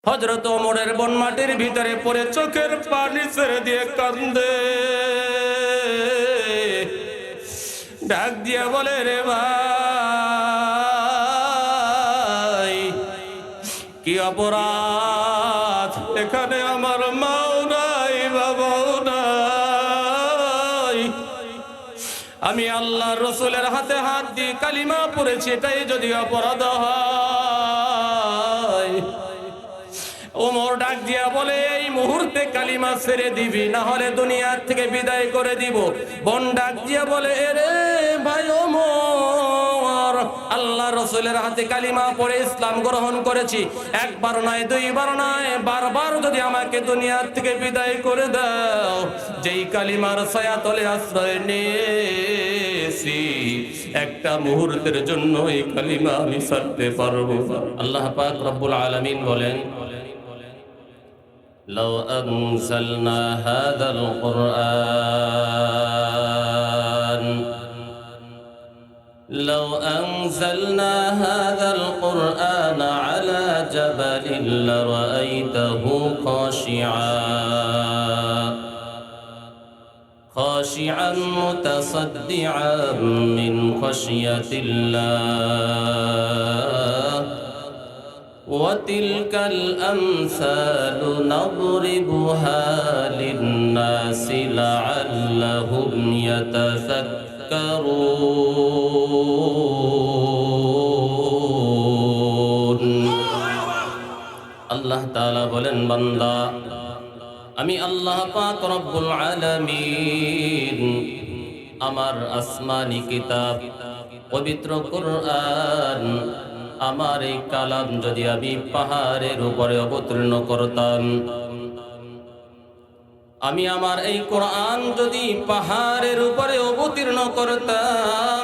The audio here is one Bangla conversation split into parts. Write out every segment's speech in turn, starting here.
হযরত ওমরের বন মাটির ভিতরে পড়ে চোখের পানি ছেড়ে দিয়ে কান্দে, ডাক দিয়া বলে, রে ভাই কি অপরাধ, এখানে আমার মাও নাই বাবাও নাই, আমি আল্লাহর রাসূলের হাতে হাত দিয়ে কালিমা পড়েছি, এটাই যদি অপরাধ হয়। ওমর ডাক দিয়া বলে, এই মুহূর্তে কালিমা ছেড়ে দিবি, না হলে দুনিয়ার থেকে বিদায় করে দিব। বোন ডাক দিয়া বলে, এরে ভাই ওমর, আল্লাহ রাসূলের হাতে কালিমা পড়ে ইসলাম গ্রহণ করেছি, একবার নয় দুইবার নয়, বারবার যদি আমাকে দুনিয়ার থেকে বিদায় করে দাও, যেই কালিমার ছায়াতলে আশ্রয় নিয়েছি, একটা মুহূর্তের জন্য এই কালিমা আমি ছাড়তে পারবো না। আল্লাহ পাক রব্বুল আলামিন বলেন, لو أنزلنا هذا القرآن على جبل لرأيته خاشعا متصدعا من خشية الله وتلك الأمثال نضربها للناس لعلهم يتذكرون। আল্লাহ তাআলা বলেন, বান্দা আমি আল্লাহ পাক রব্বুল আলামিন আমার আসমানি কিতাব পবিত্র কুরআন, আমার এই কালাম যদি আমি পাহাড়ের উপরে অবতীর্ণ করতাম, আমি আমার এই কোরআন যদি পাহাড়ের উপরে অবতীর্ণ করতাম,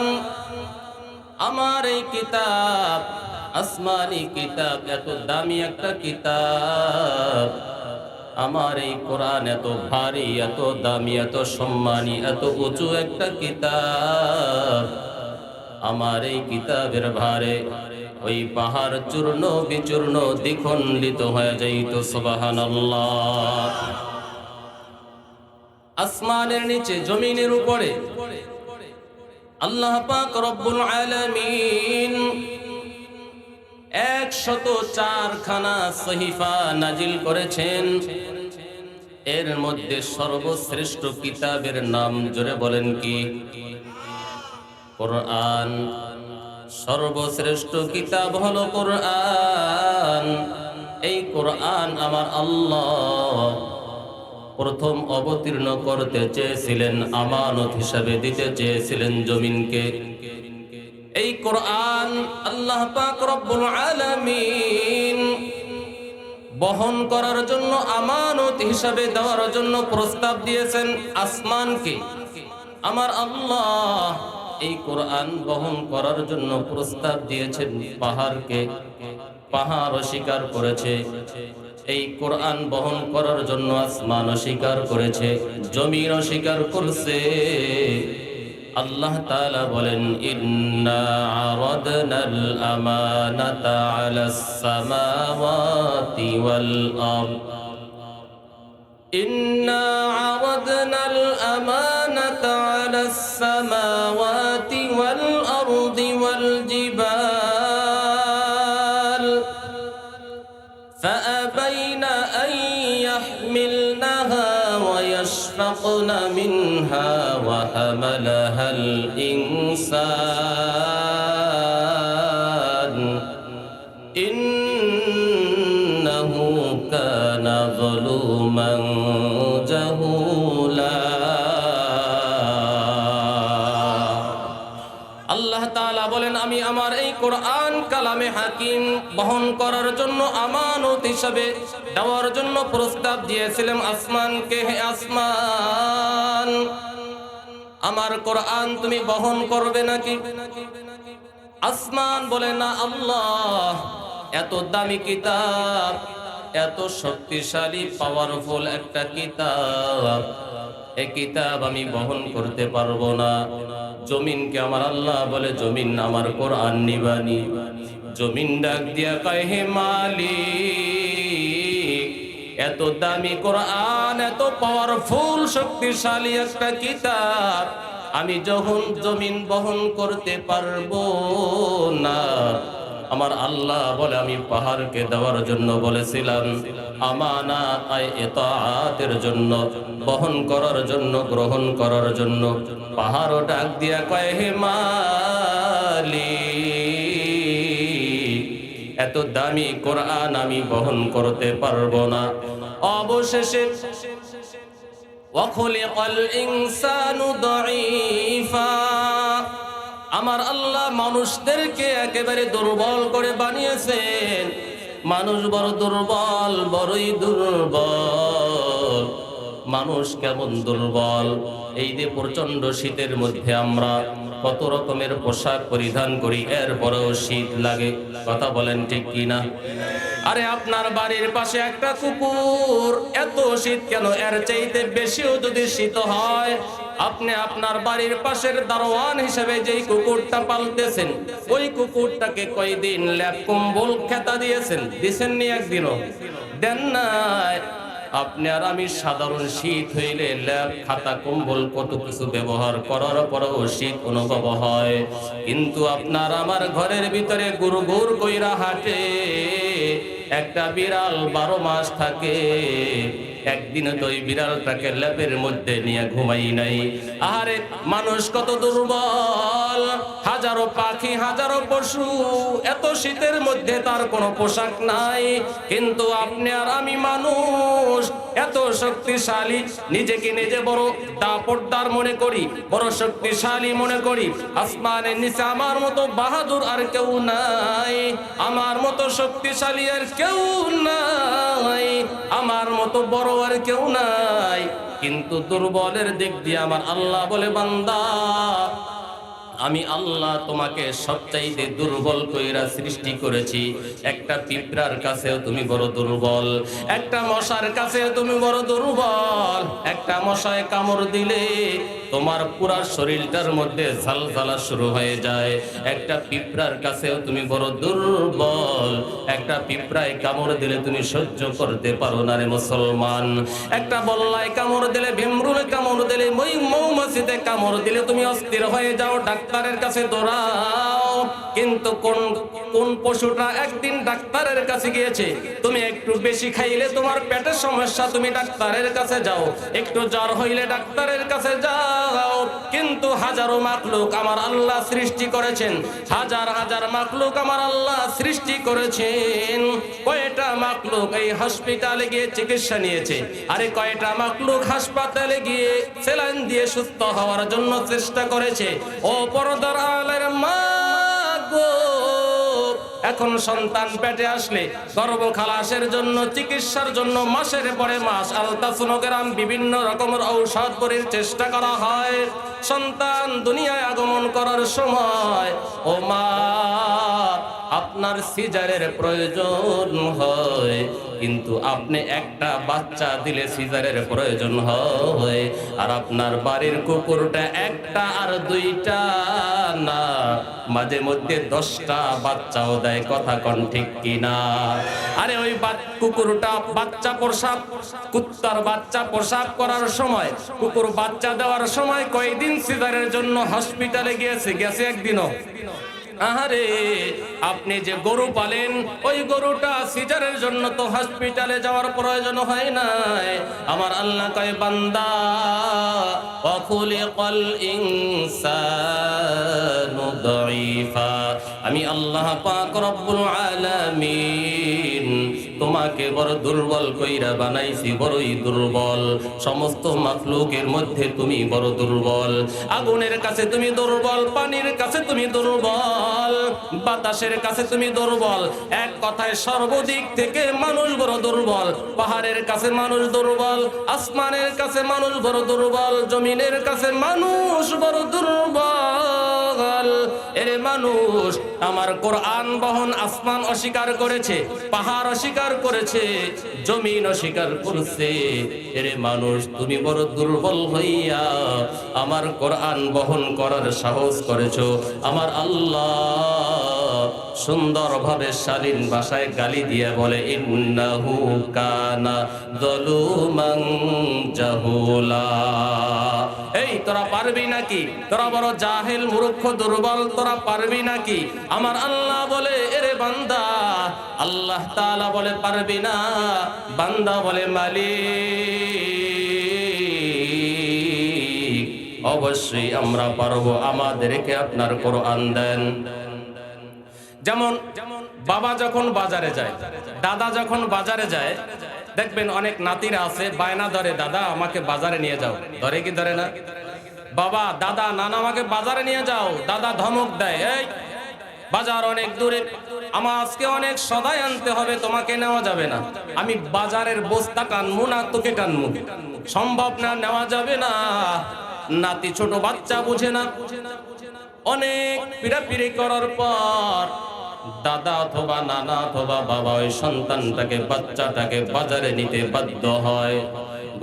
আমার এই কিতাব আসমানি কিতাব এত দামি একটা কিতাব, আমার এই কোরআন এত ভারী, এত দামি, এত সম্মানী, এত উঁচু একটা কিতাব, আমার এই কিতাবের ভারে ওই পাহাড় চূর্ণ বিচূর্ণ দ্বিখণ্ডিত হয়ে যাইত। সুবহানাল্লাহ। আসমানের নিচে জমিনের উপরে আল্লাহ পাক রব্বুল আলামিন 104 খানা সহিফা নাজিল করেছেন। এর মধ্যে সর্বশ্রেষ্ঠ কিতাবের নাম জোরে বলেন কি? কোরআন। সর্বশ্রেষ্ঠ কিতাব হলো কোরআন। এই কোরআন আমার আল্লাহ প্রথম অবতীর্ণ করতে চেয়েছিলেন, আমানত হিসাবে দিতে চেয়েছিলেন জমিনকে। এই কোরআন আল্লাহ পাক রব্বুল আলামিন বহন করার জন্য, আমানত হিসাবে দেওয়ার জন্য প্রস্তাব দিয়েছেন আসমানকে। আমার আল্লাহ এই কোরআন বহন করার জন্য প্রস্তাব দিয়েছেন পাহাড়কে। পাহাড় অস্বীকার করেছে। এই কোরআন বহন করার জন্য আসমান অস্বীকার করেছে, জমিন অস্বীকার করছে। আল্লাহ তাআলা বলেন, ইন্না আরাদনাল আমানাতা আলাস সামাওয়াতি ওয়াল আরদ, ইন্না আরাদনাল আমানাতা আলাস সামাওয়াতি ওয়াল আরদি ওয়াল জিবাল ফাআবাইনা আন ইয়াহমিলনাহা ওয়া ইয়াশফাকনা মিনহা ওয়া হামালাহাল ইনসান ইন্নাহু কানা যালুমান জাহুলা। আল্লাহ তাআলা বলেন, আমি আমার এই কোরআন কালামে হাকিম বহন করার জন্য, আমানত হিসাবে দেওয়ার জন্য প্রস্তাব দিয়েছিলাম আসমানকে। হে আসমান, আমার কোরআন তুমি বহন করবে নাকি? আসমান বলে, না আল্লাহ, এত দামি কিতাব, এত শক্তিশালী পাওয়ারফুল একটা কিতাব, এই কিতাব আমি বহন করতে পারবো না। জমিনকে আমার আল্লাহ বলে, জমিন আমার কোরআন নিবানি। জমিন ডাক দিয়া কয়, হে মালিক, এত দামি কোরআন, এত পাওয়ারফুল শক্তিশালী একটা কিতাব আমি যখন জমিন বহন করতে পারবো না, আমার আল্লাহ বলে আমি পাহাড়কে দেওয়ার জন্য বলেছিলাম, আমানাত আয় ইতাআতের জন্য, বহন করার জন্য, গ্রহণ করার জন্য। পাহাড়ও ডাক দিয়া কয়, হে মালিক, এত দামি কোরআন আমি বহন করতে পারবো না। অবশেষে ওয়াখলিকাল ইনসানু দাঈফা, আমার আল্লাহ মানুষদেরকে একেবারে দুর্বল করে বানিয়েছেন। মানুষ বড় দুর্বল, বড়ই দুর্বল। মানুষ কেমন দুর্বল! এই যে প্রচন্ড শীতের মধ্যে আমরা কত রকমের পোশাক পরিধান করি, এরপরেও শীত লাগে। কথা বলেন ঠিক কিনা? আরে আপনার বাড়ির পাশে একটা কুকুর, এত শীত কেন? এর চাইতে বেশিও যদি শীত হয়, আপনি আপনার বাড়ির পাশের দারোয়ান হিসেবে যেই কুকুরটা পালতেছেন, ওই কুকুরটাকে কয়দিন ল্যাপ কম্বল খেতা দিয়েছেন? দিছেননি? একদিনও দেন নাই। আপনি আর আমি সাধারণ শীত হইলে ল্যাপ, খাতা, কম্বল কত কিছু ব্যবহার করার পরেও শীত অনুভব হয়, কিন্তু আপনার আমার ঘরের ভিতরে গুড় গুড় কইরা হাঁটে একটা বিড়াল 12 মাস থাকে। একদিনে তো ওই বিড়ালটাকে ল্যাপের মধ্যে নিয়ে ঘুমাই নাই। আরে মানুষ কত দুর্বল! হাজারো পাখি, হাজারো পশু, এত শীতের মধ্যে তার কোনো পোশাক নাই, কিন্তু আপনি আর আমি মানুষ এত শক্তিশালী, নিজেকে নিজে বড় দাপটদার মনে করি, বড় শক্তিশালী মনে করি। আসমানের নিচে আমার মতো বাহাদুর আর কেউ নাই, আমার মতো শক্তিশালী আর কেউ নাই, আমার মতো বড় আর কেউ নাই। কিন্তু দুর্বলের দিক দিয়ে আমার আল্লাহ বলে, বান্দা, আমি আল্লাহ তোমাকে সবচাইতে দুর্বল কইরা সৃষ্টি করেছি। একটা পিঁপড়ার কাছেও তুমি বড় দুর্বল, একটা মশার কাছেও তুমি বড় দুর্বল। একটা মশায় কামড় দিলে তোমার পুরা শরীরটার মধ্যে ঝালঝালা শুরু হয়ে যায়। একটা পিঁপড়ার কাছেও তুমি বড় দুর্বল, একটা পিঁপড়ায় কামড় দিলে তুমি সহ্য করতে পারো না রে মুসলমান। একটা বল্লায় কামড় দিলে, ভিমরুলে কামড় দিলে, মৌমাছিতে কামড় দিলে তুমি অস্থির হয়ে যাও, ডাক্তারের কাছে দৌড়াও। কিন্তু কোন পশুটা একদিন ডাক্তারের কাছে গিয়েছে? তুমি একটু বেশি খাইলে তোমার পেটের সমস্যা, তুমি ডাক্তারের কাছে যাও। একটু জ্বর হইলে ডাক্তারের কাছে যাও। কিন্তু হাজারো মাখলুক আমার আল্লাহ সৃষ্টি করেছেন, হাজার হাজার মাখলুক আমার আল্লাহ সৃষ্টি করেছেন। কয়টা মাখলুক এই হসপিটালে গিয়ে চিকিৎসা নিয়েছে? আরে কয়টা মাখলুক হাসপাতালে গিয়ে সেলাইন দিয়ে সুস্থ হওয়ার জন্য চেষ্টা করেছে? ও পরদার আলের মা গো, এখন সন্তান পেটে আসলে গর্ভ খালাসের জন্য, চিকিৎসার জন্য মাসের পরে মাস আলট্রাসোনোগ্রাম, বিভিন্ন রকমের ঔষধ পরীর চেষ্টা করা হয়। সন্তান দুনিয়ায় আগমন করার সময় ও মা, আপনার সিজারের প্রয়োজন হয়, কিন্তু আপনি একটা বাচ্চা দিলে সিজারের প্রয়োজন হয়। আর আপনার বাড়ির কুকুরটা একটা আর দুইটা না, মাঝে মধ্যে 10টা বাচ্চাও দেয়। কথা কন ঠিক কিনা? আরে ওই কুকুরটা বাচ্চা প্রসাব, কুত্তার বাচ্চা প্রসাব করার সময়, কুকুর বাচ্চা দেওয়ার সময় কয়দিন সিজারের জন্য হসপিটালে গেছে একদিনও? আহারে, আপনি যে গরু পালেন, ওই গরুটা সিজারের জন্য তো হসপিটালে যাওয়ার প্রয়োজন হয় নাই। আমার আল্লাহ কয়, বান্দা, ওয়াখুলিকাল ইনসানু দাঈফা, আমি আল্লাহ পাক রব্বুল আলামিন তোমাকে বড় দুর্বল কইরা বানাইছি, বড়ই দুর্বল। সমস্ত মাখলুকের মধ্যে তুমি বড় দুর্বল। আগুনের কাছে তুমি দুর্বল, পানির কাছে তুমি দুর্বল, বাতাসের কাছে তুমি দুর্বল। এক কথায় সর্বদিক থেকে মানুষ বড় দুর্বল। পাহাড়ের কাছে মানুষ দুর্বল, আসমানের কাছে মানুষ বড় দুর্বল, জমিনের কাছে মানুষ বড় দুর্বল। এরে মানুষ, আমার কোরআন বহন আসমান অস্বীকার করেছে, পাহাড় অস্বীকার করেছে, জমিন অস্বীকার করেছে। এরে মানুষ, তুমি বড় দুর্বল হইয়া আমার কোরআন বহন করার সাহস করেছো। আমার আল্লাহ সুন্দরভাবে শালীন ভাষায় গালি দিয়ে বলে ইন্নাহু কানা যালুমান জাহুলা। এই তোরা পারবি নাকি? তোরা বড় জাহেল, মূর্খ, দুর্বল, তোরা পারবি নাকি? আমার আল্লাহ বলে এরে বান্দা, আল্লাহ তাআলা বলে পারবি না, বান্দা বলে মালিক অবশ্যই আমরা পারবো, আমাদেরকে আপনার কোরআন দেন। যেমন বাবা যখন বাজারে যায়, দাদা যখন বাজারে যায়, দেখবেন অনেক নাতিরা আছে বায়না ধরে, দাদা আমাকে বাজারে নিয়ে যাও। ধরে কি ধরে না? বাবা, দাদা, নানা আমাকে বাজারে নিয়ে যাও। দাদা ধমক দেয়, এই বাজার অনেক দূরে, আমার আজকে অনেক সদাই আনতে হবে, তোমাকে নেওয়া যাবে না। আমি বাজারের বস্তা টানবো না, তোকে টানবো, সম্ভব না, নেওয়া যাবে না। নাতি ছোট বাচ্চা বুঝে না, অনেক পিড়াপিড়ি করার পর দাদা অথবা নানা অথবা বাবা ওই সন্তানটাকে, বাচ্চাটাকে বাজারে নিতে বাধ্য হয়।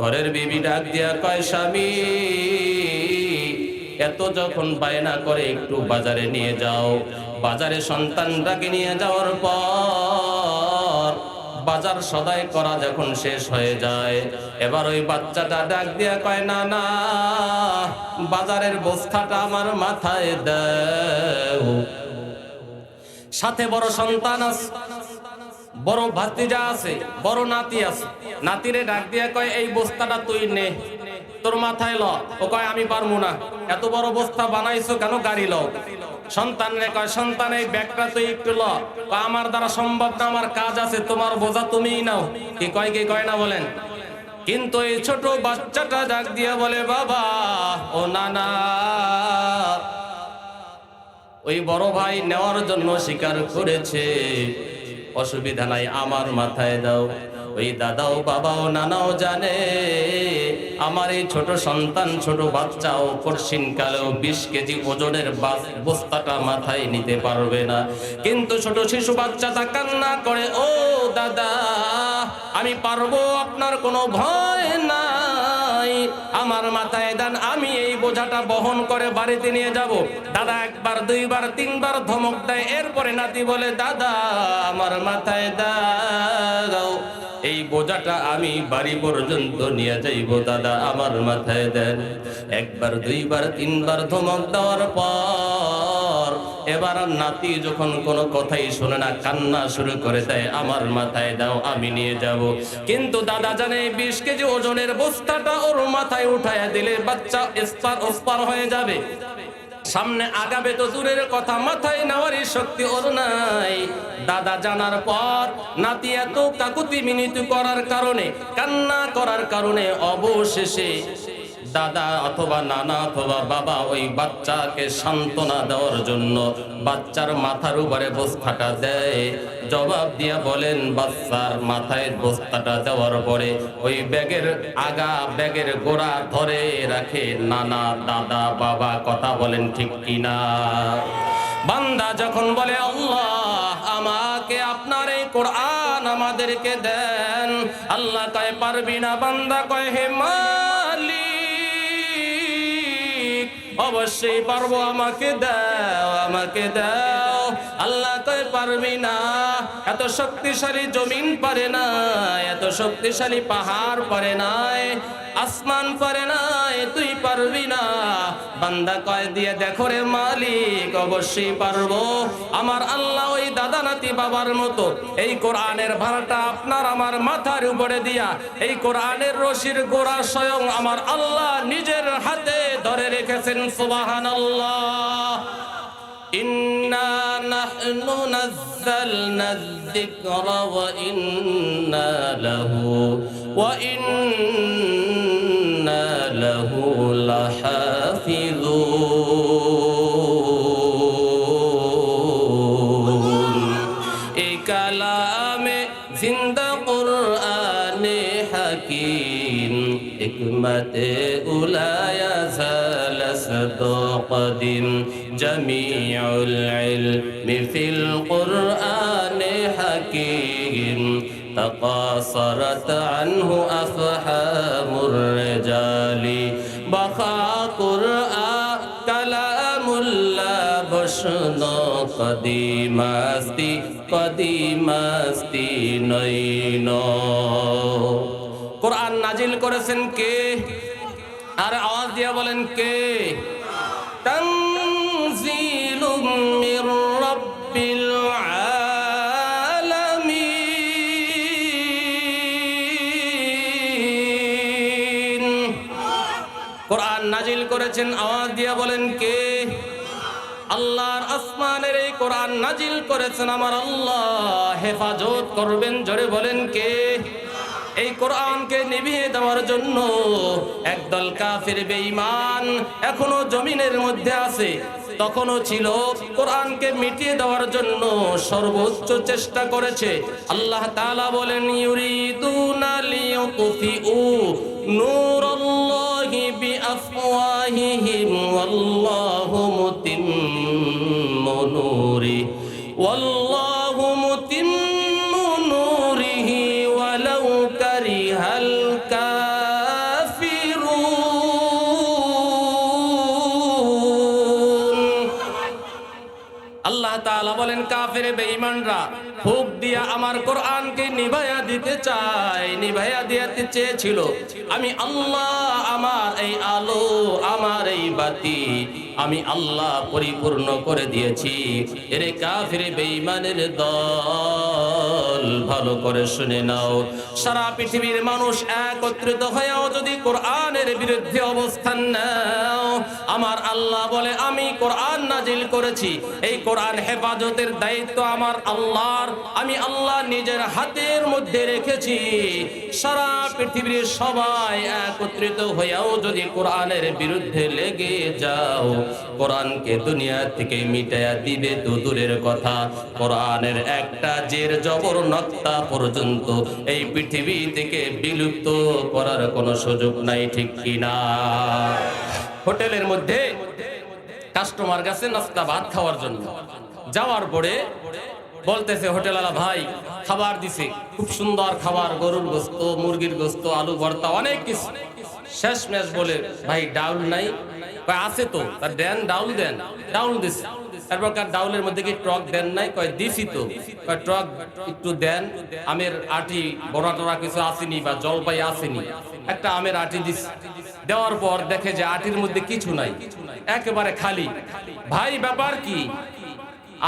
ঘরের বিবি ডাক দিয়া কয়, স্বামী এত যখন বায়না করে একটু বাজারে নিয়ে যাও। বাজারে সন্তানটাকে নিয়ে যাওয়ার পর বাজার সদাই করা যখন শেষ হয়ে যায়, এবার ওই বাচ্চাটা ডাক দিয়া কয়, না না, বাজারের বস্তাটা আমার মাথায় দাও। সাথে বড় সন্তান আছে, বড় ভাতিজা আছে, বড় নাতি আছে। নাতিরে ডাক দিয়া কয়, এই বস্তাটা তুই নে, তোর মাথায় ল। ও কয়, আমি পারবো না, এত বড় বস্তা বানাইছো কেন, গাড়ি লও। সন্তান রে কয়, সন্তান এই ব্যাগটা তুই একটু ল। আমার দ্বারা সম্ভব না, আমার কাজ আছে, তোমার বোঝা তুমিই নাও। কি কয়, কি কয় না বলেন? কিন্তু এই ছোট বাচ্চাটা ডাক দিয়া বলে, বাবা ও নানা, ওই বড় ভাই নেওয়ার জন্য স্বীকার করেছে, অসুবিধা নাই, আমার মাথায় দাও। ওই দাদাও বাবাও নানাও জানে আমার এই ছোট সন্তান, ছোট বাচ্চাও কঠিন কালেও 20 কেজি ওজনের বস্তাটা মাথায় নিতে পারবে না। কিন্তু ছোট শিশু বাচ্চাটা কান্না করে, ও দাদা আমি পারবো, আপনার কোনো ভয় নাই, আমার মাথায় দেন, আমি এই বোঝাটা বহন করে বাড়িতে নিয়ে যাব। দাদা একবার, দুইবার, তিনবার ধমক দেয়। এরপরে নাতি বলে, দাদা আমার মাথায় দাও, এই বোঝাটা আমি বাড়ি পর্যন্ত নিয়ে যাইব, দাদা আমার মাথায় দেন। একবার, দুইবার, তিনবার ধমক দেওয়ার পর এবার নাতি যখন কোনো কথাই শোনে না, কান্না শুরু করে দেয়, আমার মাথায় দাও, আমি নিয়ে যাব। কিন্তু দাদা জানে 20 কেজি ওজনের বস্তাটা ওর মাথায় উঠায়া দিলে বাচ্চা ওস্পার হয়ে যাবে, সামনে আগাবে তো দূরের কথা, মাথায় নেওয়ারই শক্তি ওর নাই। দাদা জানার পর নাতি এত কাকুতি মিনতি করার কারণে, কান্না করার কারণে অবশেষে দাদা অথবা নানা অথবা বাবা ওই বাচ্চাকে সান্ত্বনা দেওয়ার জন্য বাচ্চার মাথার উপরে বস্তাটা দেয়। জবাব দিয়া বলেন, বাচ্চার মাথায় বস্তাটা দেওয়ার পরে ওই ব্যাগের আগা, ব্যাগের গোড়া ধরে রাখে নানা, দাদা, বাবা। কথা বলেন ঠিক কিনা? বান্দা যখন বলে, আল্লাহ আমাকে আপনার এই কোরআন আমাদেরকে দেন, আল্লাহ কয় পারবি না। বান্দা কয়, হে মালিক অবশ্যই পারবো, আমাকে দাও, আমাকে দাও। আল্লাহ কয় পারবি না, এত শক্তিশালী জমিন পারে না, এত শক্তিশালী পাহাড় পারে নাই, আসমান পারে নাই, তুই পারবি না। বান্দা কয়, দিয়ে দেখো রে মালিক, অবশ্যই পারবো। আমার আল্লাহ ওই দাদা নাতি বাবার মতো এই কোরআনের ভাড়াটা আপনার আমার মাথার উপরে দিয়া, এই কোরআনের রশির গোড়া স্বয়ং আমার আল্লাহ নিজের হাতে ধরে রেখেছেন। সুবহানাল্লাহ। ইন্না নাহনু নাযালনা যিকরা ওয়া ইন্না লাহু লাহাফিযুন। এই কালামে জিন্দা কুরআনে হাকীম, হিকমতে উলায়া সালাসাত কদিম, জামিউল ইলমি ফিল কুরআনে হাকীম, تقاصرت عنه أفهام الرجال، بقى قرآن كلام الله بشر শোনো কদিমাস্তি কদিমাস্তি নইন। কোরআন নাজিল করেছেন কে? আর আওয়াজ দিয়ে বলেন কে? তানজিলুম মির রাব্বিল আলামিন। কোরআন নাজিল করেছেন, আওয়াজ দিয়ে বলেন কে? আল্লাহর আসমানের এই কোরআন নাজিল করেছেন আমার আল্লাহ। হেফাজত করবেন, জোরে বলেন কে? এই কোরআনকে নিভিয়ে দেওয়ার জন্য একদল কাফির বেঈমান এখনো জমিনের মধ্যে আছে, তখনও ছিল। কোরআনকে মিটিয়ে দেওয়ার জন্য সর্বোচ্চ চেষ্টা করেছে। আল্লাহ তাআলা বলেন, ইউরিদুনা লিয়ুতফিউ নূরাল্লাহি বিআফওয়াহিহিম ওয়াল্লাহু মুতিম্মু নূরিহি ওয়াল্লাহু মুতিম্মু নূরিহি ওয়ালাউ কারিহাল কাফিরুন। আল্লাহ তাআলা বলেন, কাফের বেঈমানরা ফুঁক দিয়া আমার কোরআনকে নিভাইয়া দিতে চায়, নিভাইয়া দিতে চেয়েছিল। আমি আল্লাহ আমার এই আলো, আমার এই বাতি আমি আল্লাহ পরিপূর্ণ করে দিয়েছি। এরে কাফের বেঈমানের দল, ভালো করে শুনে নাও। সারা পৃথিবীর মানুষ একত্রিত হয়েও যদি কোরআনের বিরুদ্ধে অবস্থান নাও, আমার আল্লাহ বলে আমি কোরআন নাজিল করেছি, এই কোরআন হেফাজতের দায়িত্ব আমার আল্লাহর। আমি আল্লাহ নিজের হাতের মধ্যে রেখেছি। সারা পৃথিবীর সবাই একত্রিত হয়েও যদি কোরআনের বিরুদ্ধে লেগে যাও, কোরআনকে দুনিয়া থেকে মিটাইয়া দিবে তো দূরের কথা, কোরআনের একটা জের জবর নক্তা পর্যন্ত এই পৃথিবী থেকে বিলুপ্ত করার কোনো সুযোগ নাই, ঠিক কিনা? হোটেলের মধ্যে কাস্টমার গেছে নাস্তা ভাত খাওয়ার জন্য, যাওয়ার পরে বলতেছে হোটেলওয়ালা, ভাই খাবার দিছে, খুব সুন্দর খাবার, গরুর গোস্ত, মুরগির গোস্ত, আলু ভর্তা, অনেক কিছু। শেষ মেশ বলে, ভাই ডাউল নাই? কয় আছে তো। তার দেন, ডাউল দেন। ডাউল দিছে। এরপর ডাউলের মধ্যে কি টক দেন নাই? কয় দিছি তো। কয় টক একটু দেন, আমের আটি বড়া টরা কিছু আসেনি বা জলপাই আসেনি, একটা আমের আটি দিছে। দেওয়ার পর দেখে যে আটির মধ্যে কিছু নাই, একেবারে খালি। ভাই ব্যাপার কি?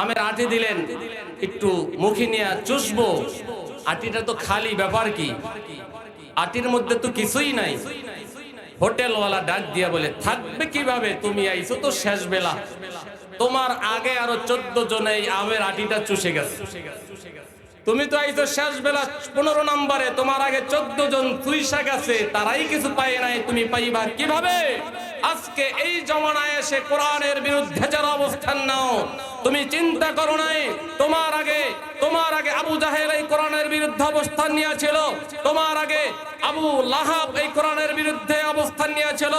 আমের আটি দিলেন, একটু মুখে নিয়ে চুষবো, আটিটা তো খালি, ব্যাপার কি? আটির মধ্যে তো কিছুই নাই। হোটেলওয়ালা ডাক দিয়া বলে, থাকবে কিভাবে? তুমি আইছো তো শেষ বেলা, তোমার আগে আরো 14 জন এই আমের আটিটা চুষে গেছে। তুমি তো আইছো শেষ বেলা 15 নম্বরে, তোমার আগে 14 জন চুইসা গেছে, তারাই কিছু পায় নাই, তুমি পাইবা কিভাবে? আজকে এই জমানায় এসে কোরআনের বিরুদ্ধে যারা অবস্থান নাও, তুমি চিন্তা করো নাই তোমার আগে আবু জাহেল এই কোরআনের বিরুদ্ধে অবস্থান নিয়েছিল, তোমার আগে আবু লাহাব এই কোরআনের বিরুদ্ধে অবস্থান নিয়েছিল,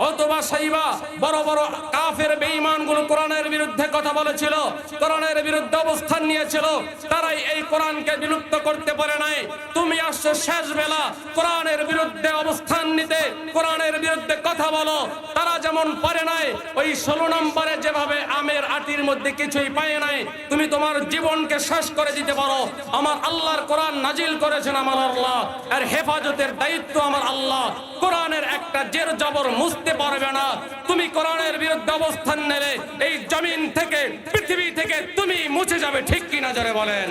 অথবা সাইবা বড় বড় কাফের বেঈমানগুলো কোরআনের বিরুদ্ধে কথা বলেছিল, কোরআনের বিরুদ্ধে অবস্থান নিয়েছিল, তারাই এই কোরআনকে বিলুপ্ত করতে পারে নাই। তুমি আসছো শেষ বেলা কোরআনের বিরুদ্ধে অবস্থান নিতে, কোরআনের বিরুদ্ধে কথা বলো। তারা যেমন পারে নাই, ওই 16 নম্বরে যেভাবে আমের আটির মধ্যে কিছুই পায় নাই, তুমি তোমার জীবনকে শেষ করে দিতে পারো। আমার আল্লাহর কোরআন নাজিল করেছেন আমার আল্লাহ, আর হেফাজতের দায়িত্ব আমার আল্লাহ। কোরআনের একটা জের জবর মুছতে পারবে না। তুমি কোরআনের বিরুদ্ধে অবস্থান নিলে এই জমিন থেকে, পৃথিবী থেকে তুমি মুছে যাবে, ঠিক কিনা জোরে বলেন?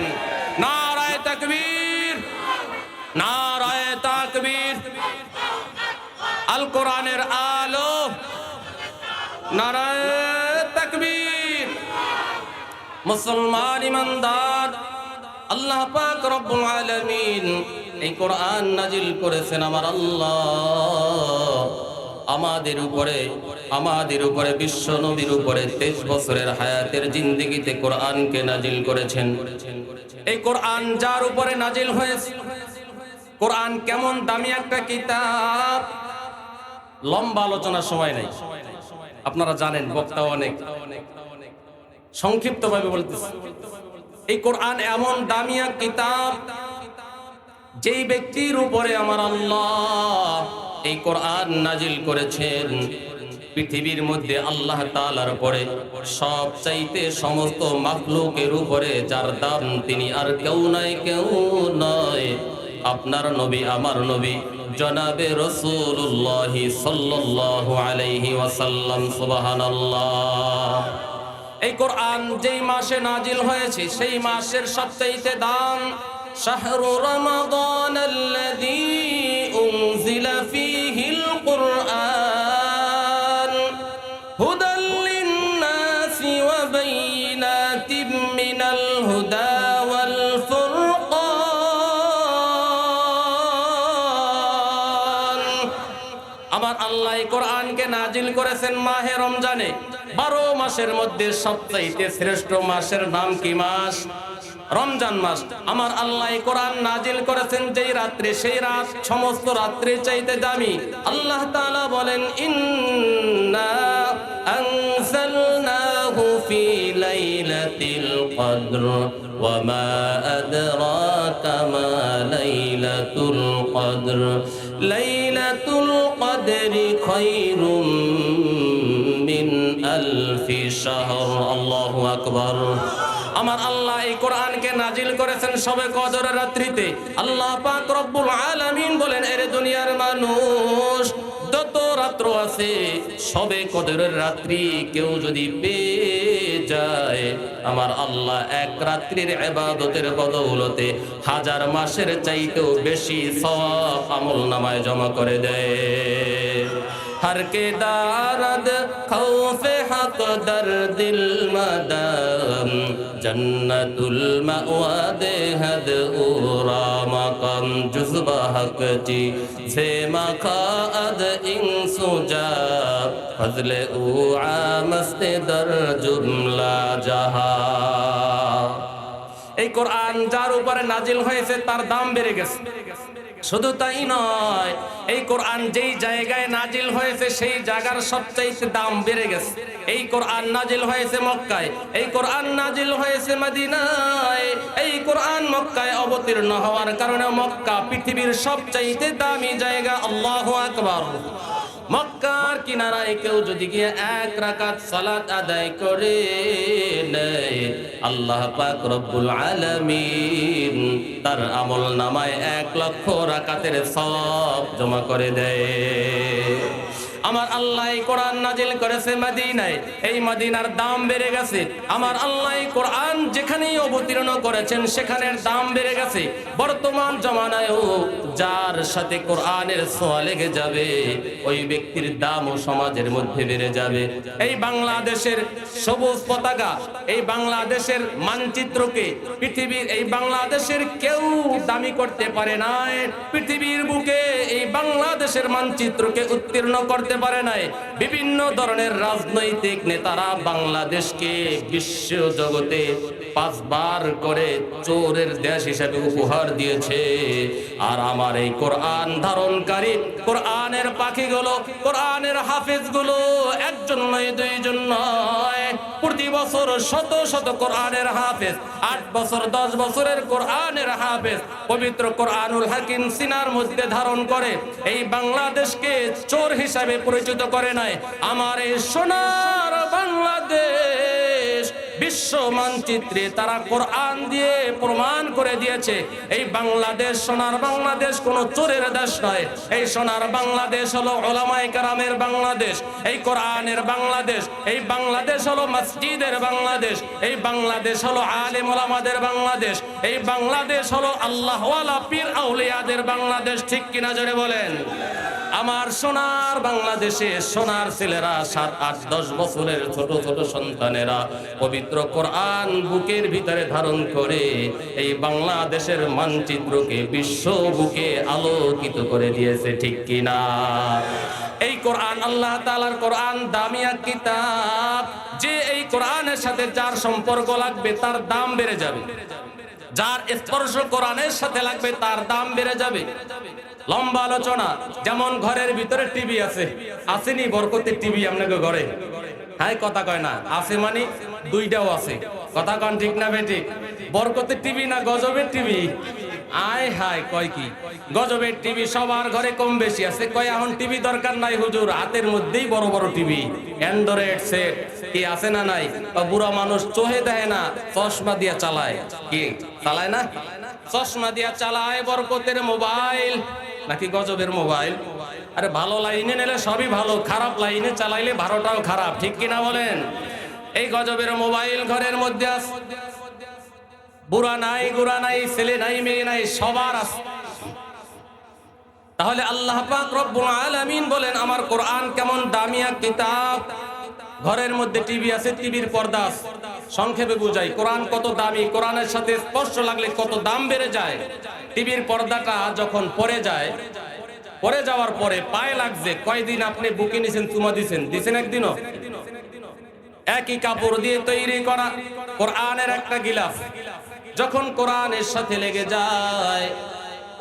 নারায়ে তাকবীর, নারায়ে তাকবীর। আল কোরআনের আলো, নারায়ে তাকবীর। মুসলমান ইমানদার, আল্লাহ পাক রব্বুল আলামিন এই কোরআন নাজিল করেছেন আমার আল্লাহ আমাদের উপরে বিশ্ব নবীর উপরে 23 বছরের হায়াতের জিন্দেগিতে কোরআনকে নাজিল করেছেন। এই কোরআন যার উপরে নাজিল হয়েছে, কোরআন কেমন দামি একটা কিতাব, লম্বা আলোচনার সময় নেই, আপনারা জানেন বক্তা অনেক, সংক্ষিপ্তভাবে বলতেছি। এই কোরআন এমন দামি এক কিতাব, যেই ব্যক্তির উপরে আমার আল্লাহ এই কোরআন নাজিল করেছেন, পৃথিবীর মধ্যে আল্লাহ তাআলার পরে সবচাইতে সমস্ত মাখলুকের উপরে যার দাম তিনি আর কেউ নয় আপনার নবী আমার নবী জনাবে রাসূলুল্লাহ সাল্লাল্লাহু আলাইহি ওয়াসাল্লাম। সুবহানাল্লাহ। এই কোরআন যেই মাসে নাজিল হয়েছে সেই মাসের সবচাইতে দাম শাহরু রমাদানাল্লাযী উনজিলা ফীহিল কুরআন হুদাল লিন-নাসি ওয়া বাইয়িনাতিম মিনাল হুদা ওয়াল ফুরকান। আমার আল্লাহ এই কোরআনকে নাজিল করেছেন মাহে রমজানে। 12 মাসের মধ্যে সবচাইতে শ্রেষ্ঠ মাসের নাম কি মাস? রমজান মাস। আমার আল্লাহ এই কোরআন নাজিল করেছেন যেই রাত্রে, সেই রাত সমস্ত রাত্রির চাইতে দামি। আল্লাহ তাআলা বলেন ইন্না আনজালনাহু ফি লাইলাতিল কদর ওয়া মা আদরাকা মা লাইলাতুল কদর লাইলাতুল কদরি খায়রুম মিন আলফি শাহর। আল্লাহু আকবার। আমার আল্লাহ এই কোরআনকে নাজিল করেছেন শবে কদরের রাত্রিতে। আল্লাহ পাক রব্বুল আলামিন বলেন এর দুনিয়ার মানুষ যত রাত্র আছে শবে কদরের রাত্রি কেউ যদি পেয়ে যায় আমার আল্লাহ এক রাত্রির ইবাদতের বদৌলতে 1000 মাসের চাইতেও বেশি সওয়াব আমলনামায় জমা করে দেয়। हर के दारद खौफे हक दर्दिल मदम जन्नतुल मअवादे हद उरा मकम जुज़्बा हक जी से मखाद इंसुजा फजले उआ मस्ते दर जुमला जहा। এই কোরআন যার উপরে নাজিল হয়েছে তার দাম বেড়ে গেছে। শুধু তাই নয়, এই কোরআন যেই জায়গায় নাজিল হয়েছে সেই জায়গার সবচাইতে দাম বেড়ে গেছে। এই কোরআন নাজিল হয়েছে মক্কায়, এই কোরআন নাজিল হয়েছে মদিনায়। এই কোরআন মক্কায় অবতীর্ণ হওয়ার কারণে মক্কা পৃথিবীর সবচাইতে দামি জায়গা। আল্লাহু আকবার। মক্কার কিনারায় কেউ যদি গিয়ে 1 রাকাত সালাত আদায় করে নেয় আল্লাহ পাক রব্বুল আলামিন তার আমল নামায় 1 লক্ষ রাকাতের সওয়াব জমা করে দেয়। আমার আল্লাহ এই কোরআন নাজিল করেছে মদিনায়, এই মদিনার দাম বেড়ে গেছে। আমার আল্লাহ এই কোরআন যেখানেই অবতীর্ণ করেছেন সেখানের দাম বেড়ে গেছে। বর্তমান জমানায়ও যার সাথে কোরআনের ছোঁয়া লেগে যাবে ওই ব্যক্তির দামও সমাজের মধ্যে বেড়ে যাবে। এই বাংলাদেশের সবুজ পতাকা, এই বাংলাদেশের মানচিত্রকে পৃথিবীর এই বাংলাদেশের কেউ দামি করতে পারে না। পৃথিবীর বুকে এই বাংলাদেশের মানচিত্রকে উত্তীর্ণ করতে পারে নাই। বিভিন্ন ধরনের রাজনৈতিক নেতারা বাংলাদেশকে বিশ্ব জগতে 5 বার করে চোরের দেশ হিসেবে উপহার দিয়েছে। আর আমার এই কোরআন ধারণকারী কোরআনের পাখিগুলো, কোরআনের হাফেজগুলো একজন নয়, 2 জন নয়, প্রতি বছর শত শত কোরআনের হাফেজ, 8 বছর 10 বছরের কোরআনের হাফেজ পবিত্র কোরআনুল হাকিম সিনার মধ্যে ধারণ করে এই বাংলাদেশকে চোর হিসাবে পরিচিত করে নাই। আমার এই সোনার বাংলাদেশ বিশ্ব মানচিত্রে তারা কোরআন দিয়ে প্রমাণ করে দিয়েছে এই বাংলাদেশ, সোনার বাংলাদেশ কোনো চোরের দেশ নয়। এই সোনার বাংলাদেশ হলো উলামায়ে কেরামের বাংলাদেশ, এই কোরআনের বাংলাদেশ, এই বাংলাদেশ হলো মসজিদের বাংলাদেশ, এই বাংলাদেশ হলো আলেম ওলামাদের বাংলাদেশ, এই বাংলাদেশ হলো আল্লাহওয়ালা পীর আউলিয়াদের বাংলাদেশ। ঠিক কিনা জোরে বলেন? আমার সোনার বাংলাদেশে সোনার ছেলেরা 7, 8, 10 বছরের ছোট ছোট সন্তানেরা পবিত্র কোরআন বুকের ভিতরে ধারণ করে এই বাংলাদেশের মানচিত্রকে বিশ্ব বুকে আলোকিত করে দিয়েছে। ঠিক কিনা? এই কোরআন আল্লাহ তাআলার কোরআন দামিয়া কিতাব, যে এই কোরআনের সাথে যার সম্পর্ক লাগবে তার দাম বেড়ে যাবে, যার স্পর্শ কোরআনের সাথে লাগবে তার দাম বেড়ে যাবে। লম্বা আলোচনা। যেমন ঘরের ভিতরে টিভি আছে, আসেনি বরকতের টিভি আপনাকে ঘরে? হ্যাঁ, কথা কয় না, আছে মানে 2টাও আছে। কথা কন ঠিক না বেঠিক? বরকতের টিভি না গজবের টিভি? আয় হায় কয় কি গজবের টিভি সবার ঘরে কম বেশি আছে, কয় এখন টিভি দরকার নাই হুজুর, হাতের মধ্যেই বড় বড় টিভি, অ্যান্ড্রয়েড সেট কি আছে না নাই? বুড়া মানুষ চোহে দেয় না, চশমা দিয়া চালায়, কি চালায় না, চশমা দিয়া চালায়। বরকতের মোবাইল নাকি গজবের মোবাইল? আরে ভালো লাইনে নিলে সবই ভালো, খারাপ লাইনে চালাইলে 12টাও খারাপ, ঠিক কিনা বলেন? এই গজবের মোবাইল ঘরের মধ্যে আছে, বুড়া নাই গুড়া নাই, ছেলে নাই মেয়ে নাই, সবার আছে। তাহলে আল্লাহ পাক রব্বুল আলামিন বলেন আমার কোরআন কেমন দামিয়া কিতাব। ঘরের মধ্যে টিভি আছে, টিভির পর্দা আছে। সংক্ষেপে বুঝাই কোরআন কত দামি, কোরআনের সাথে স্পর্শ লাগলে কত দাম বেড়ে যায়। টিভির পর্দাটা যখন পড়ে যায়, পড়ে যাওয়ার পরে পায়ে লাগছে, কয়দিন আপনি বুকে নিছেন, চুমা দিছেন একদিনও? একই কাপড় দিয়ে তৈরি করা কোরআনের একটা গিলাফ যখন কোরআনের সাথে লেগে যায়,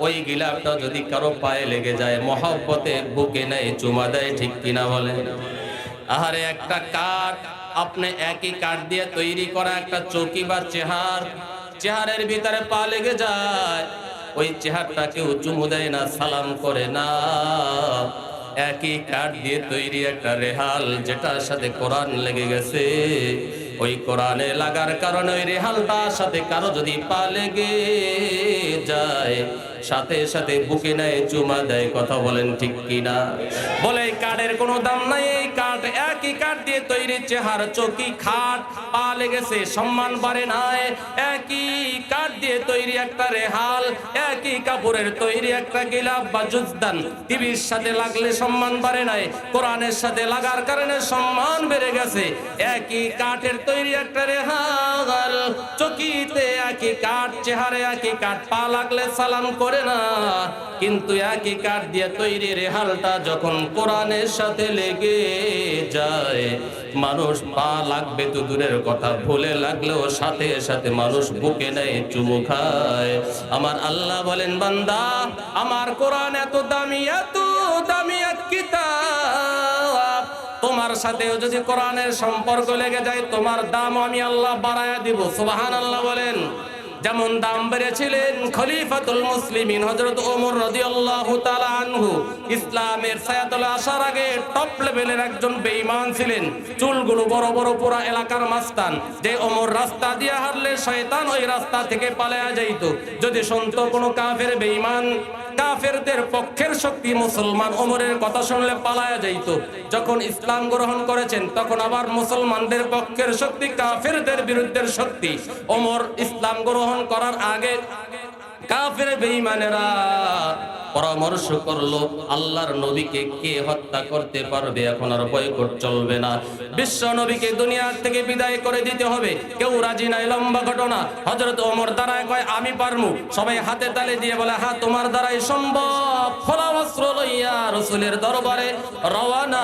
ওই গিলাফটা যদি কারো পায়ে লেগে যায়, মহব্বতে বুকে নেয়, চুমা দেয়, ঠিক কিনা বলেন? আহারে একটা কাঠ, আপনি একই কাঠ দিয়ে তৈরি করা একটা চৌকি বা চেহারের ভিতরে পা লেগে যায়, ওই চেহারটা কেউ চুমু দেয় না, সালাম করে না। একই কাঠ দিয়ে তৈরি একটা রেহাল, যেটার সাথে কোরআন লেগে গেছে, ওই কোরআনে লাগার কারণে ওই রেহালটার সাথে কারো যদি পা লেগে যায়, সাথে সাথে বুকে নেয়, চুমা দেয়, কথা বলেন ঠিক কিনা? বলে এই কাঠের কোনো দাম নাই, এই কাঠ একই কাঠ দিয়ে তৈরি চেহার, চৌকি, খাট, পা লেগেছে, সম্মান বাড়ে নাই। একই কাঠ দিয়ে তৈরি একটা রেহাল, একই কাপড়ের তৈরি একটা গিলাফ বা জুজদান, টিভির সাথে লাগলে সম্মান বাড়ে নাই, কোরআনের সাথে লাগার কারণে সম্মান বেড়ে গেছে। একই কাঠের তৈরি একটা রেহাল, চৌকিতে একই কাঠ, চেহারে একই কাঠ, পা লাগলে সালাম করে না। কিন্তু একই কাঠ দিয়ে তৈরি রেহালটা যখন কোরআনের সাথে লেগে যায়, মানুষ পা লাগবে তো দূরের কথা, ভুলে লাগলেও সাথে সাথে মানুষ বুকে নেয়, চুমু খায়। আমার আল্লাহ বলেন বান্দা, আমার কোরআন এত দামি এক কিতাব, তোমার সাথেও যদি কোরআনের সম্পর্ক লেগে যায়, তোমার দাম আমি আল্লাহ বাড়ায়া দিব। সুবহানাল্লাহ বলেন। যেমন দাম বেড়েছিলেন খলিফাতুল মুসলিমিন হযরত ওমর রাদিয়াল্লাহু তাআলা আনহু, ইসলামের ছায়াতলে আসার আগে টপ লেভেলের একজন বেঈমান ছিলেন, চুলগুলো বড় বড়, পুরা এলাকার মাস্তান। যে ওমর রাস্তা দিয়ে হাঁটলে শয়তান ওই রাস্তা থেকে পালায়া যাইত। যদি শুনতো কোনো কাফের বেঈমান, কাফেরদের পক্ষের শক্তি মুসলমান ওমরের কথা শুনলে পালায়া যাইত। যখন ইসলাম গ্রহণ করেছেন, তখন আবার মুসলমানদের পক্ষের শক্তি কাফেরদের বিরুদ্ধের শক্তি। ওমর ইসলাম গ্রহণ করার আগে কাফের বেঈমানেরা পরামর্শ করলো, আল্লাহর নবীকে কে হত্যা করতে পারবে, এখন আর বয়কট চলবে না, বিশ্ব নবীকে দুনিয়ার থেকে বিদায় করে দিতে হবে। কেউ রাজি নাই, লম্বা ঘটনা। হযরত ওমর দাঁড়ায় কয় আমি পারমু, সবাই হাতে তালি দিয়ে বলে হ্যাঁ তোমার দ্বারাই সম্ভব। খোলা বস্ত্র লইয়া রাসূলের দরবারে রওয়ানা।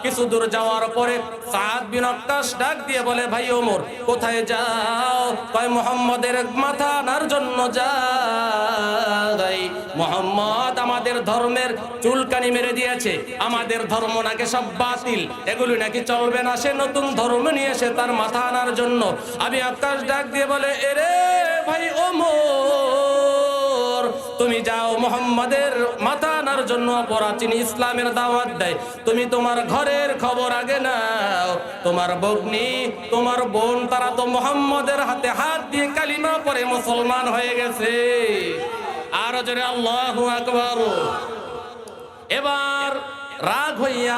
কিছু দূর যাওয়ার পরে সাদ বিন ওয়াক্কাস ডাক দিয়ে বলে ভাই ওমর কোথায় যাও? কয় মুহাম্মাদের মাথা আনার জন্য যাই। মুহাম্মদ আমাদের ধর্মের চুলকানি মেরে দিয়েছে, আমাদের ধর্ম নাকি সব বাতিল, এগুলো নাকি চলবে না, সে নতুন ধর্ম নিয়ে এসে তার মাথা আনার জন্য। আমি আকাশ ডাক দিয়ে বলে এরে ভাই ওমর, তুমি যাও মুহাম্মাদের মাথা আনার জন্য, অপরাচিন ইসলামের দাওয়াত দেয়, তুমি তোমার ঘরের খবর আগে নাও। তোমার ভগ্নী, তোমার বোন, তারা তো মুহাম্মাদের হাতে হাত দিয়ে কালিমা পড়ে মুসলমান হয়ে গেছে। আর জোরে আল্লাহু আকবার। এবার রাগ হইয়া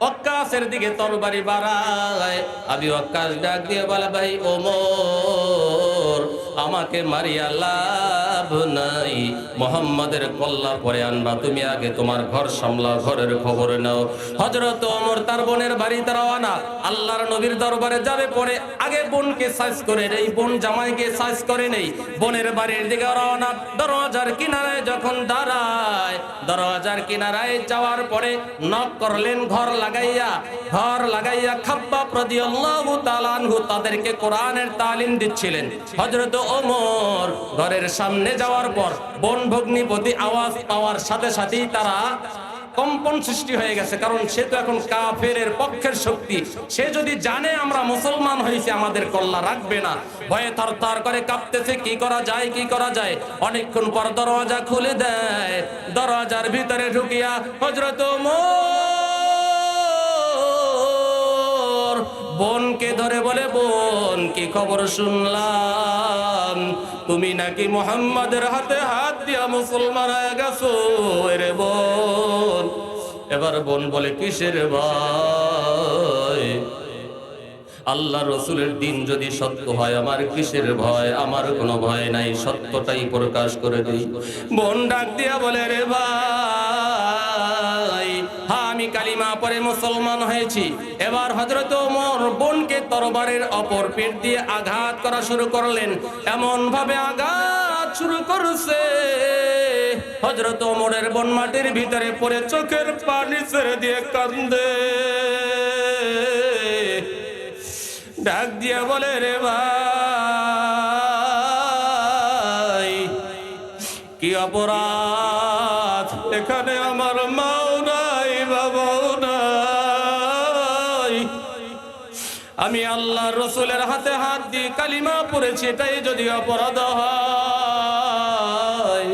ওয়াক্কাসের দিকে তরবারি বাড়ায়। আবু ওয়াক্কাস ডাক দিয়ে বলে ভাই ওমর, আমাকে মারিয়া লাভ নাই, মুহাম্মাদের কল্লা পরে আনবা, তুমি আগে তোমার ঘর সামলাও, ঘরের খবর নাও। হযরত ওমর তার বোনের বাড়িতে রওনা, আল্লাহর নবীর দরবারে যাবে পরে আগে বোনকে সাইজ করে নেই, বোন জামাইকে সাইজ করে নেই, বোনের বাড়ির দিকে রওনা। দরওয়াজার কিনারায় যখন দাঁড়ায়, দরওয়াজার কিনারায় যাওয়ার পরে নক করলেন ঘর লাগাইয়া খাব্বাব রাদিয়াল্লাহু তাআলা আনহু তাদেরকে কোরআনের তালিম দিচ্ছিলেন। হযরত ওমর ঘরের সামনে যাওয়ার পর বোন ভগ্নিপতি আওয়াজ পাওয়ার সাথে সাথেই তারা কম্পন সৃষ্টি হয়ে গেছে, কারণ সে তো এখন কাফেরের পক্ষের শক্তি। সে যদি জানে আমরা মুসলমান হয়েছি আমাদের কল্লা রাখবে না, ভয়ে থরথর করে কাঁপতেছে। কি করা যায়, কি করা যায়? অনেকক্ষণ পর দরওয়াজা খুলে দেয়। দরওয়াজার ভিতরে ঢুকিয়া হযরত ওমর বোনকে ধরে বলে, বোন কি খবর শুনলাম তুমি নাকি মুহাম্মাদের হাতে হাত দিয়া মুসলমান হয়ে গেছো। এরে বোন, এবার বোন বলে, কিসের ভয়? আল্লাহ রসুলের দিন যদি সত্য হয় আমার কিসের ভয়? আমার কোনো ভয় নাই, সত্যটাই প্রকাশ করে দিই। বোন ডাক দিয়া বলে, রে ভাই, হ্যাঁ আমি কালিমা পড়ে মুসলমান হয়েছি। এবার হযরত ওমর বোনকে তরবারের অপর পিঠ দিয়ে আঘাত করা শুরু করলেন। এমন ভাবে আঘাত শুরু করছে, হযরত ওমরের বোন মাটির ভিতরে পড়ে চোখের পানি ছেড়ে দিয়ে কান্দে। ডাক দিয়া বলে, রে ভাই, কি অপরাধ? এখানে আমার মাও নাই, বাবাও নাই, আমি আল্লাহ রসুলের হাতে হাত দিয়ে কালিমা পড়েছি, এটাই যদি অপরাধ হয়।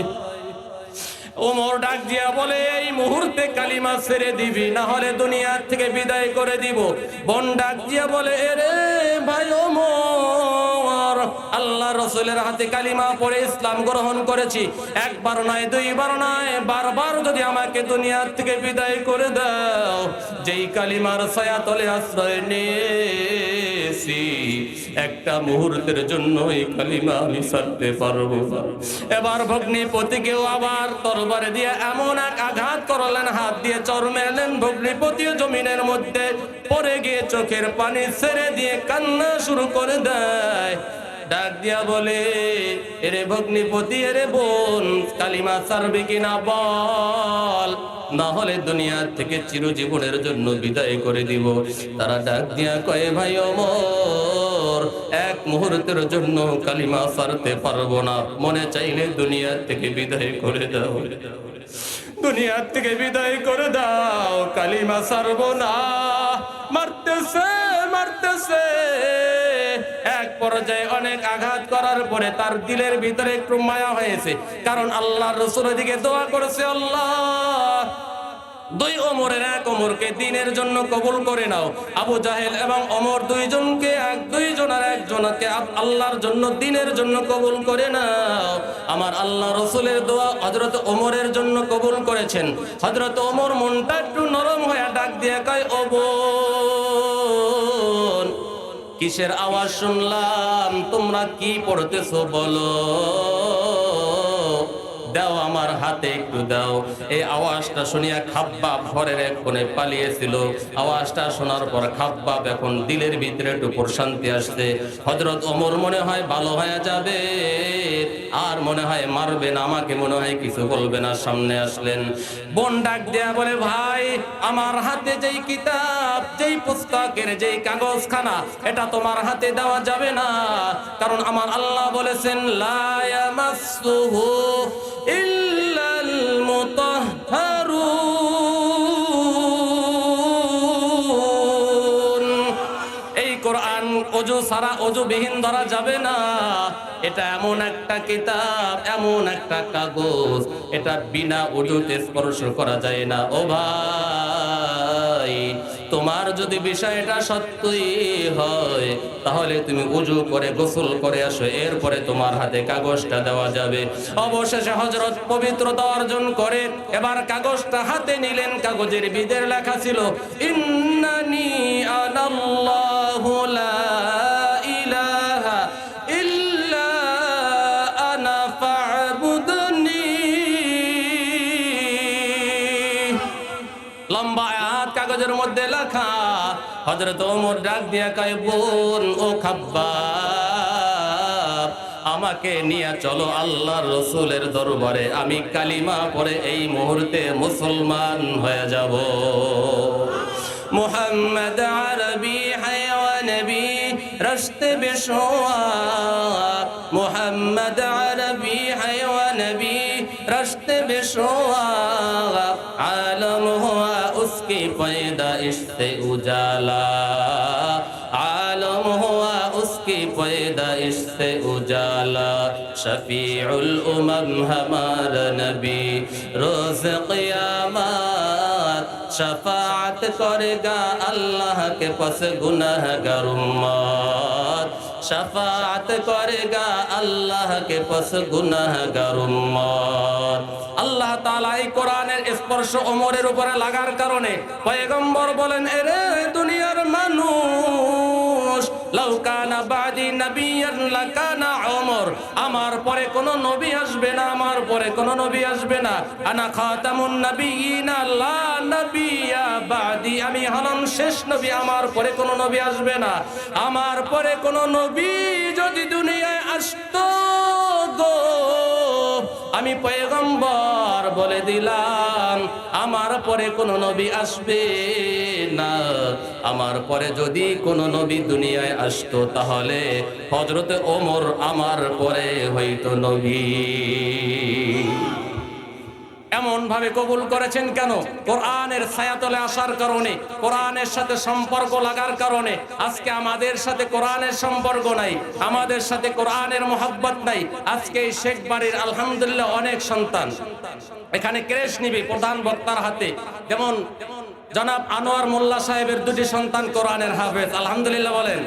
ওমর ডাক দিয়া বলে, এই মুহূর্তে কালিমা ছেড়ে দিবি, না হলে দুনিয়ার থেকে বিদায় করে দিব। বোন ডাক দিয়া বলে, এরে ভাই ওমর, আল্লাহ রসুলের হাতে কালিমা পড়ে ইসলাম গ্রহণ করেছি, একবার নয় দুইবার নয়, বারবার যদি আমাকে দুনিয়ার থেকে বিদায় করে দাও, যেই কালিমার ছায়াতলে আশ্রয় নিয়েছি, একটা মুহূর্তের জন্য এই কালিমা আমি ছাড়তে পারবো না। এবার ভগ্নিপতিকেও আবার তরবারে দিয়ে এমন এক আঘাত করলেন, হাত দিয়ে চর মেরলেন। ভগ্নিপতিও জমিনের মধ্যে পড়ে গিয়ে চোখের পানি ছেড়ে দিয়ে কান্না শুরু করে দেয়। ডাক দিয়া বলে, এরে ভগ্নিপতি, এরে বোন, কালিমা ছাড়বে কিনা বল, না হলে দুনিয়া থেকে চিরজীবনের জন্য বিদায় করে দিব। তারা ডাক দিয়া কয়, ভাই ওমর, এক মুহূর্তের জন্য কালিমা ছাড়তে পারবো না, মনে চাইলে দুনিয়া থেকে বিদায় করে দাও, দুনিয়ার থেকে বিদায় করে দাও, কালিমা ছাড়বো না। মারতেছে মারতেছে, এক পর্যায়ে অনেক আঘাত করার পরে তার দিলের ভিতরে একটু মায়া হয়েছে, কারণ আল্লাহর রাসূলের দিকে দোয়া করেছে, আল্লাহ দুই ওমরের এক ওমরকে দ্বীনের জন্য কবুল করে নাও। আবু জাহেল এবং ওমর দুইজনকে দুইজনের একজনকে আল্লাহর জন্য দ্বীনের জন্য কবুল করে নাও। আমার আল্লাহ রাসূলের দোয়া হযরত ওমরের জন্য কবুল করেছেন। হযরত ওমর মনটা একটু নরম হয়ে ডাক দিয়ে কয়, ও বোন, কিসের আওয়াজ শুনলাম? তোমরা কি পড়তেছো বলো, দাও আমার হাতে একটু দাও। এই আওয়াজটা শুনিয়া খাব্বাব ঘরের এক কোণে পালিয়েছিল। আওয়াজটা শোনার পর খাব্বাব এখন দিলের ভিতরে একটু প্রশান্তি আসছে। হযরত ওমর মনে হয় ভালো হয়ে যাবে, আর মনে হয় মারবে না, আমাকে মনে হয় কিছু বলবে না, সামনে আসলেন। বোন ডাক দেয়া বলে, ভাই, আমার হাতে যেই কিতাব, যেই পুস্তকের যেই কাগজখানা, এটা তোমার হাতে দেওয়া যাবে না, কারণ আমার আল্লাহ বলেছেন, লা ইয়ামাসসুহু ইল্লাল মুতাহহারুন। এই কোরআন ওযু ছাড়া, ওযুবিহীন ধরা যাবে না। এটা এমন একটা কিতাব, এমন একটা কাগজ, এটা বিনা ওযুতে স্পর্শ করা যায় না। ও ভাই, তোমার যদি বিষয়টা সত্যই হয়, তাহলে তুমি ওযু করে গোসল করে আসো, এরপরে তোমার হাতে কাগজটা দেওয়া যাবে। অবশেষে হযরত পবিত্রতা অর্জন করে এবার কাগজটা হাতে নিলেন। কাগজের ভিতরে লেখা ছিল, ইন্নানি আনাল্লাহু লা ইলাহা ইল্লা আনা ফা'বুদনি। লম্বা আয়াত কাগজের মধ্যে লেখা। হযরত ওমর ডাক দিয়া কয়, বোন, ও খাব্বাব, আমাকে নিয়ে চলো আল্লাহর রাসূলের দরবারে, আমি কালিমা পড়ে এই মুহূর্তে মুসলমান হয়ে যাব। মুহাম্মদ আরবি হায়া নবী রাস্তে বেশোয়া, মুহাম্মদ আরবি হায়া নবী রাস্তে बेशुआ, आलम हुआ उसकी पैदाइश से उजाला, आलम हुआ उसकी पैदाइश से उजाला। शफीउल उमम हमारा नबी रोज क़यामत शफाअत करेगा अल्लाह के पास गुनाहगार उम्मत, शफाअत करेगा अल्लाह के पास गुनाहगार उम्मत। আল্লাহ তাআলা এই কোরআনের স্পর্শ ওমরের উপরে লাগার কারণে পয়গম্বর বলেন, এরে দুনিয়ার মানুষ, লাউ কানা বাদি নবিয়ান লাকানা ওমর, আমার পরে কোনো নবী আসবে না, আমার পরে কোনো নবী আসবে না। আনা খাতামুন নবিয়িনা লা নবিয়্যা বাদি, আমি হলাম শেষ নবী, আমার পরে কোনো নবী আসবে না। আমার পরে কোনো নবী যদি দুনিয়ায় আসতো গো, আমি পয়গম্বর বলে দিলাম আমার পরে কোনো নবী আসবে না। আমার পরে যদি কোনো নবী দুনিয়ায় আসতো তাহলে হযরত ওমর আমার পরে হইতো নবী। এমন ভাবে কবুল করেছেন কেন? কোরআনের ছায়াতলে আসার কারণে, কোরআনের সাথে সম্পর্ক লাগার কারণে। আজকে আমাদের সাথে কোরআনের সম্পর্ক নাই, আমাদের সাথে কোরআনের মোহাব্বত নাই। আজকে এই শেখ বাড়ির আলহামদুলিল্লাহ অনেক সন্তান এখানে ক্রেশ নিবে প্রধান বক্তার হাতে, যেমন জনাব আনোয়ার মোল্লা সাহেবের দুটি সন্তান কোরআনের হাফেজ, আলহামদুলিল্লাহ বলেন।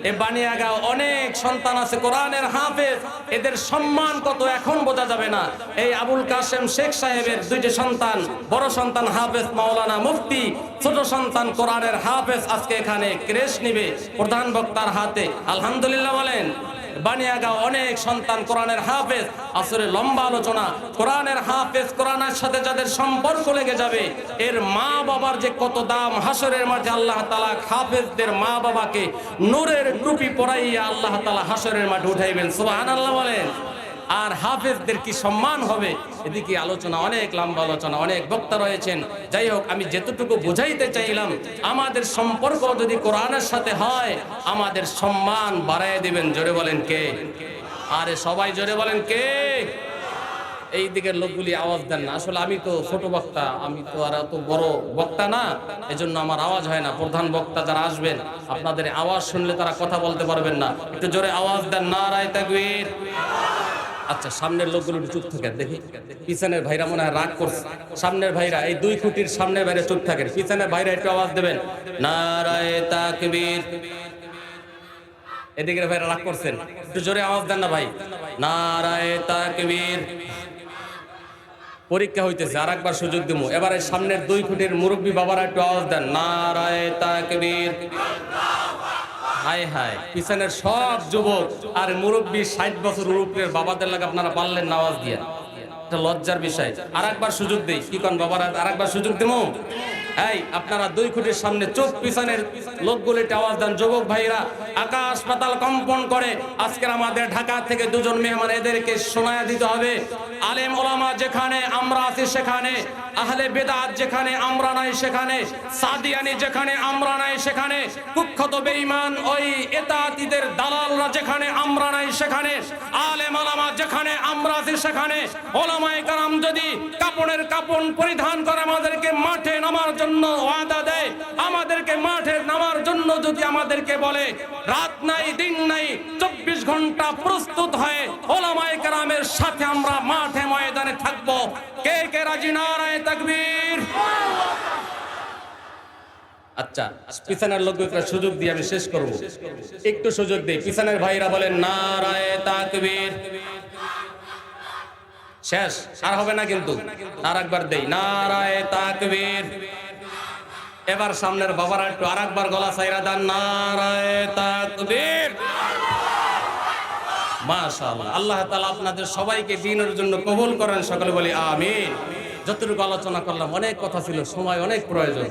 এই বানিয়াগাঁও অনেক সন্তান আছে কোরআনের হাফেজ, এদের সম্মান কত এখন বোঝা যাবে না। এই আবুল কাসেম শেখ সাহেবের দুইটি সন্তান, বড় সন্তান হাফেজ মাওলানা মুফতি, ছোট সন্তান কোরআনের হাফেজ, আজকে এখানে ক্রেশ নিবে প্রধান বক্তার হাতে, আলহামদুলিল্লাহ বলেন। বানিয়াগাঁও অনেক সন্তান কোরআনের হাফেজ। আসলে লম্বা আলোচনা, কোরআনের হাফেজ, কোরআনের সাথে যাদের সম্পর্ক লেগে যাবে, এর মা বাবার যে কত দাম হাসরের মাঠে আল্লাহ তাআলা হাফেজদের মা বাবাকে নূরের টুপি পরাইয়া আল্লাহ তাআলা হাসরের মাঠে উঠাইবেন, সুবহানাল্লাহ বলেন। আর হাফেজদের কি সম্মান হবে, এদিকে আলোচনা, অনেক লম্বা আলোচনা, অনেক বক্তা রয়েছেন। যাই হোক, আমি যেতটুকু বুঝাইতে চাইলাম, আমাদের সম্পর্ক যদি কোরআনের সাথে হয় আমাদের সম্মান বাড়ায় দিবেন। জোরে বলেন কে? আরে সবাই জোরে বলেন কে? এই দিকের লোকগুলি আওয়াজ দেন না। আসলে আমি তো ছোট বক্তা, আমি তো আর এত বড় বক্তা না, এজন্য আমার আওয়াজ হয় না। প্রধান বক্তা যারা আসবেন আপনাদের আওয়াজ শুনলে তারা কথা বলতে পারবেন না, একটু জোরে আওয়াজ দেন, নারায়ে তাকবীর। আচ্ছা, সামনের লোকগুলো চুপ থাকেন দেখি, পিছনের ভাইরা মনে হয় রাগ করছে। সামনের ভাইরা, এই 2 খুঁটির সামনের ভাইরা চুপ থাকেন, পিছনের ভাইরা একটু আওয়াজ দেবেন, নারায়ে তাকবীর। এদিকের ভাইরা রাগ করছেন, একটু জোরে আওয়াজ দেন না ভাই, নারায়ে তাকবীর। পরীক্ষা হইতেছে, আর একবার সুযোগ দেবো। এবারে সামনের 2 খুঁটির মুরব্বী বাবারা একটু আওয়াজ দেন, নারায়ে তাকবীর। হায় হায়, পিছনের সব যুবক আর মুরব্বী 60 বছর উপরের বাবাদের লাগে আপনারা পারলেন না আওয়াজ দিয়া, এটা লজ্জার বিষয়। আর একবার সুযোগ দেই, কি কোন বাবারা, আর একবার সুযোগ দেবো। এই আপনারা 2 খুঁটির সামনে চোখ, পিছনের লোকগুলিতে আওয়াজ দেন। যুবক ভাইরা, আকাশ পাতাল কম্পন করে আজকের আমাদের ঢাকা থেকে 2 জন মেহমান, এদেরকে শোনায়া দিতে হবে। আলেম ওলামা যেখানে আমরা আছি সেখানে, আহলে বেদাত যেখানে আমরা নাই সেখানে, সাদিয়ানি যেখানে আমরা নাই সেখানে, কুখ্যাত বেঈমান ওই এতাতীদের দালালরা যেখানে আমরা নাই সেখানে, আলেম ওলামা যেখানে আমরা আছি সেখানে, ওলামায়ে কেরাম যদি কাপড়ের কাপড় পরিধান করে আমাদেরকে মাঠে নামার জন্য ওয়াদা দেয়, আমাদেরকে মাঠে নামার জন্য যদি আমাদেরকে বলে, রাত নাই দিন নাই 24 ঘন্টা প্রস্তুত হয়ে ওলামায়ে কেরামের সাথে আমরা মাঠে ময়দানে থাকবো, কে কে রাজি? নারায়ে তাকবীর। আচ্ছা, পিছনের লোকগুলোকে সুযোগ দিয়ে আমি শেষ করব, একটু সুযোগ দেই। পিছনের ভাইরা বলেন নারায়ে তাকবীর। শেষ, আর হবে না কিন্তু, আর একবার দেই, নারায়ে তাকবীর। এবার সামনের বাবারা একটু আর একবার গলা ছাইরা দেন, নারায়ে তাকবীর। মাশাআল্লাহ, আল্লাহ তাআলা আপনাদের সবাইকে দ্বীনের জন্য কবুল করেন, সকলে বলি আমিন। যতটুকু আলোচনা করলাম, অনেক কথা ছিল, সময় অনেক প্রয়োজন।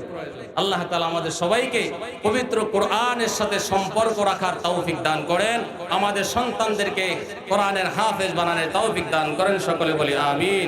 আল্লাহ তাআলা আমাদের সবাইকে পবিত্র কোরআনের সাথে সম্পর্ক রাখার তৌফিক দান করেন, আমাদের সন্তানদেরকে কোরআনের হাফেজ বানানোর তৌফিক দান করেন, সকলে বলি আমিন।